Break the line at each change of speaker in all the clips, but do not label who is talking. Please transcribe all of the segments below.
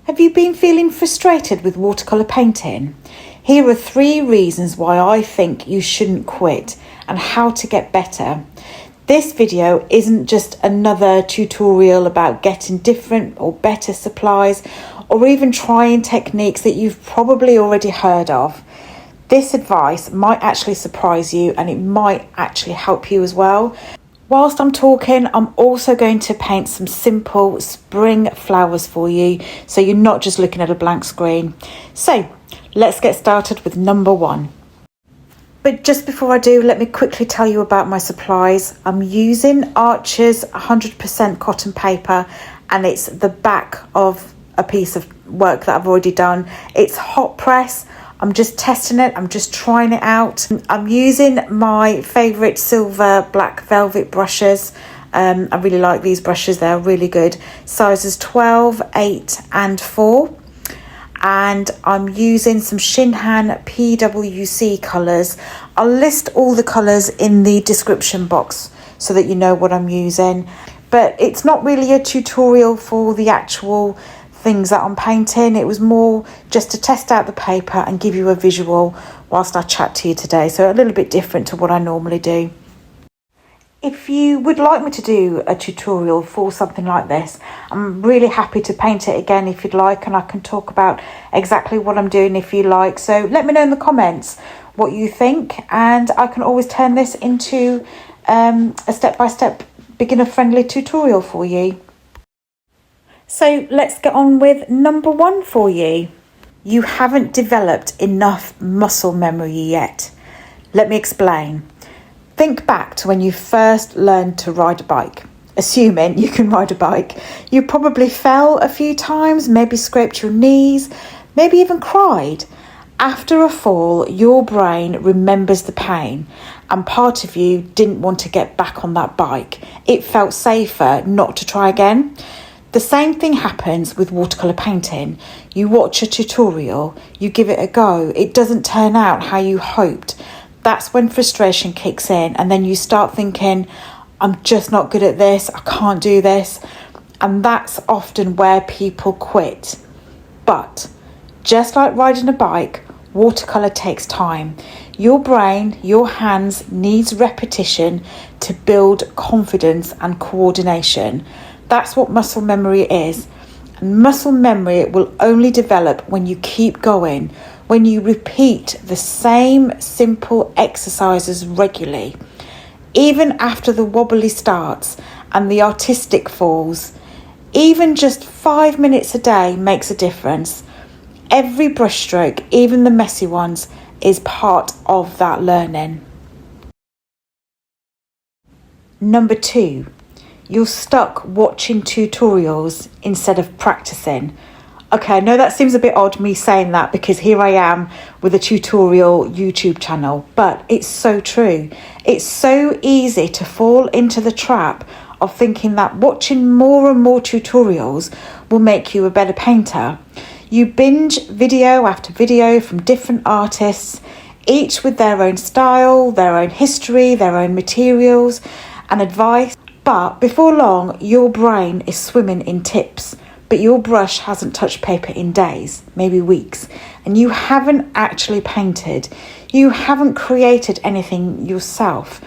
Have you been feeling frustrated with watercolour painting? Here are 3 reasons why I think you shouldn't quit and how to get better. This video isn't just another tutorial about getting different or better supplies or even trying techniques that you've probably already heard of. This advice might actually surprise you and it might actually help you as well. Whilst I'm talking, I'm also going to paint some simple spring flowers for you, so you're not just looking at a blank screen. So let's get started with number 1. But just before I do, let me quickly tell you about my supplies. I'm using Archer's 100% cotton paper, and it's the back of a piece of work that I've already done. It's hot press. I'm just testing it. I'm just trying it out. I'm using my favourite silver black velvet brushes. I really like these brushes. They're really good. Sizes 12, 8 and 4. And I'm using some Shinhan PWC colours. I'll list all the colours in the description box so that you know what I'm using. But it's not really a tutorial for the actual things that I'm painting. It was more just to test out the paper and give you a visual whilst I chat to you today. So a little bit different to what I normally do. If you would like me to do a tutorial for something like this, I'm really happy to paint it again if you'd like, and I can talk about exactly what I'm doing if you like. So let me know in the comments what you think, and I can always turn this into a step-by-step beginner-friendly tutorial for you. So let's get on with number 1 for you. You haven't developed enough muscle memory yet. Let me explain. Think back to when you first learned to ride a bike. Assuming you can ride a bike, you probably fell a few times, maybe scraped your knees, maybe even cried. After a fall, your brain remembers the pain, and part of you didn't want to get back on that bike. It felt safer not to try again. The same thing happens with watercolour painting. You watch a tutorial, you give it a go, it doesn't turn out how you hoped. That's when frustration kicks in, and then you start thinking, I'm just not good at this, I can't do this. And that's often where people quit. But just like riding a bike, watercolour takes time. Your brain, your hands needs repetition to build confidence and coordination. That's what muscle memory is. And muscle memory will only develop when you keep going, when you repeat the same simple exercises regularly. Even after the wobbly starts and the artistic falls, even just 5 minutes a day makes a difference. Every brushstroke, even the messy ones, is part of that learning. Number 2. You're stuck watching tutorials instead of practicing. Okay, I know that seems a bit odd me saying that because here I am with a tutorial YouTube channel, but it's so true. It's so easy to fall into the trap of thinking that watching more and more tutorials will make you a better painter. You binge video after video from different artists, each with their own style, their own history, their own materials and advice. But before long, your brain is swimming in tips, but your brush hasn't touched paper in days, maybe weeks, and you haven't actually painted. You haven't created anything yourself.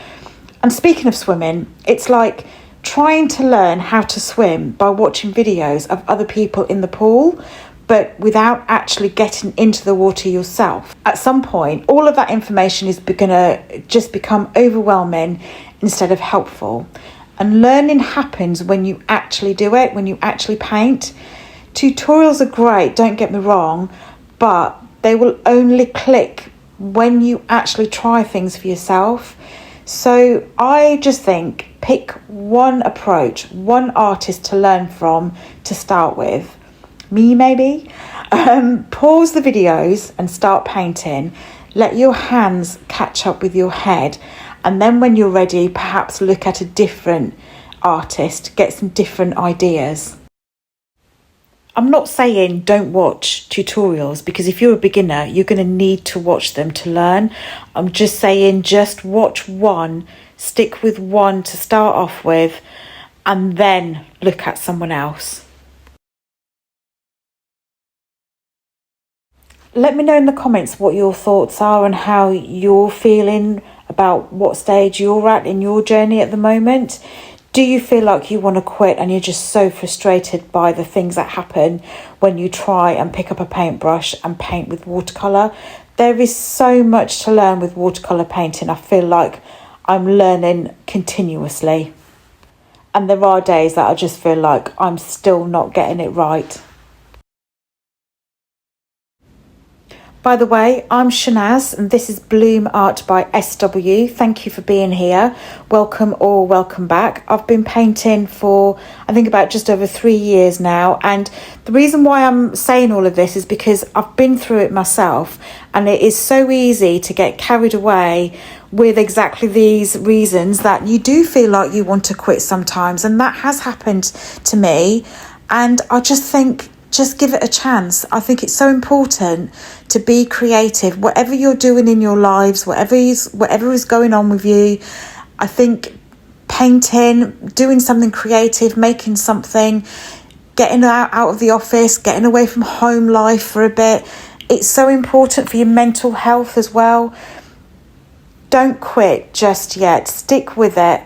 And speaking of swimming, it's like trying to learn how to swim by watching videos of other people in the pool, but without actually getting into the water yourself. At some point, all of that information is going to just become overwhelming instead of helpful. And learning happens when you actually do it, when you actually paint. Tutorials are great, don't get me wrong, but they will only click when you actually try things for yourself. So I just think pick one approach, one artist to learn from to start with. Me maybe. Pause the videos and start painting. Let your hands catch up with your head. And then when you're ready, perhaps look at a different artist, get some different ideas. I'm not saying don't watch tutorials, because if you're a beginner, you're going to need to watch them to learn. I'm just saying just watch one, stick with one to start off with, and then look at someone else. Let me know in the comments what your thoughts are and how you're feeling about what stage you're at in your journey at the moment. Do you feel like you want to quit and you're just so frustrated by the things that happen when you try and pick up a paintbrush and paint with watercolour? There is so much to learn with watercolour painting. I feel like I'm learning continuously. And there are days that I just feel like I'm still not getting it right. By the way, I'm Shahnaz and this is BloomArtBySw. Thank you for being here. Welcome or welcome back. I've been painting for I think about just over 3 years now, and the reason why I'm saying all of this is because I've been through it myself, and it is so easy to get carried away with exactly these reasons that you do feel like you want to quit sometimes, and that has happened to me. And I just think, just give it a chance. I think it's so important to be creative. Whatever you're doing in your lives, whatever is going on with you, I think painting, doing something creative, making something, getting out of the office, getting away from home life for a bit, it's so important for your mental health as well. Don't quit just yet. Stick with it.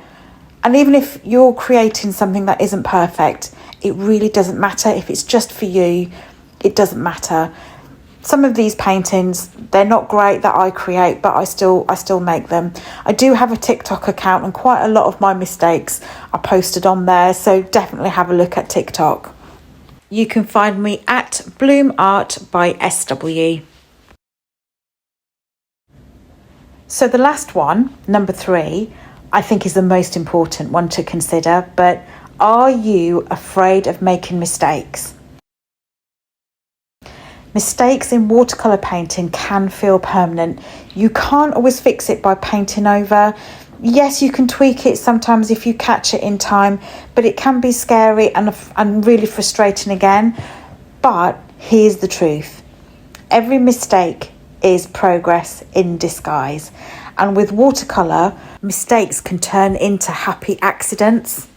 And even if you're creating something that isn't perfect, it really doesn't matter. If it's just for you, it doesn't matter. Some of these paintings, they're not great that I create, but I still make them. I do have a TikTok account, and quite a lot of my mistakes are posted on there, so definitely have a look at TikTok. You can find me at BloomArtBySw. So the last one, number 3, I think is the most important one to consider, but are you afraid of making mistakes? Mistakes in watercolour painting can feel permanent. You can't always fix it by painting over. Yes, you can tweak it sometimes if you catch it in time, but it can be scary and really frustrating again. But here's the truth. Every mistake is progress in disguise. And with watercolour, mistakes can turn into happy accidents.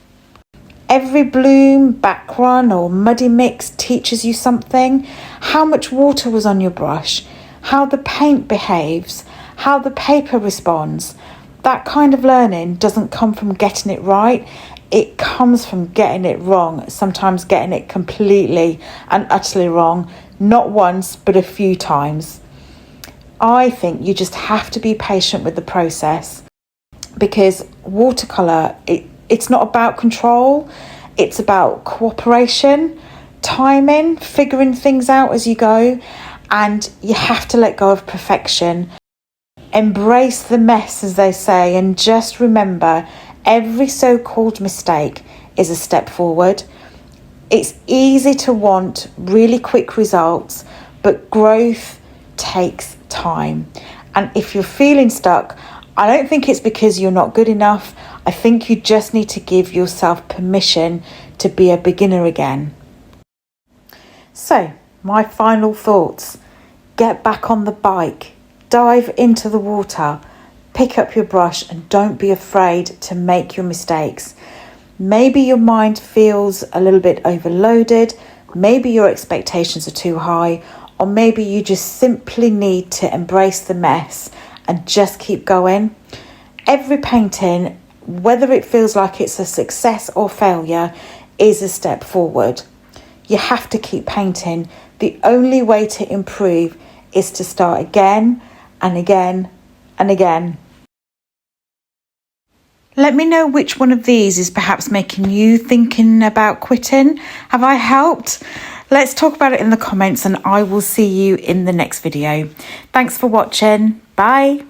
Every bloom, backrun or muddy mix teaches you something. How much water was on your brush, how the paint behaves, how the paper responds. That kind of learning doesn't come from getting it right. It comes from getting it wrong, sometimes getting it completely and utterly wrong, not once, but a few times. I think you just have to be patient with the process, because watercolour, it's not about control, it's about cooperation, timing, figuring things out as you go, and you have to let go of perfection. Embrace the mess, as they say, and just remember, every so-called mistake is a step forward. It's easy to want really quick results, but growth takes time. And if you're feeling stuck, I don't think it's because you're not good enough. I think you just need to give yourself permission to be a beginner again. So, my final thoughts. Get back on the bike. Dive into the water. Pick up your brush and don't be afraid to make your mistakes. Maybe your mind feels a little bit overloaded. Maybe your expectations are too high. Or maybe you just simply need to embrace the mess and just keep going. Every painting, whether it feels like it's a success or failure, is a step forward. You have to keep painting. The only way to improve is to start again and again and again. Let me know which one of these is perhaps making you thinking about quitting. Have I helped? Let's talk about it in the comments, and I will see you in the next video. Thanks for watching. Bye.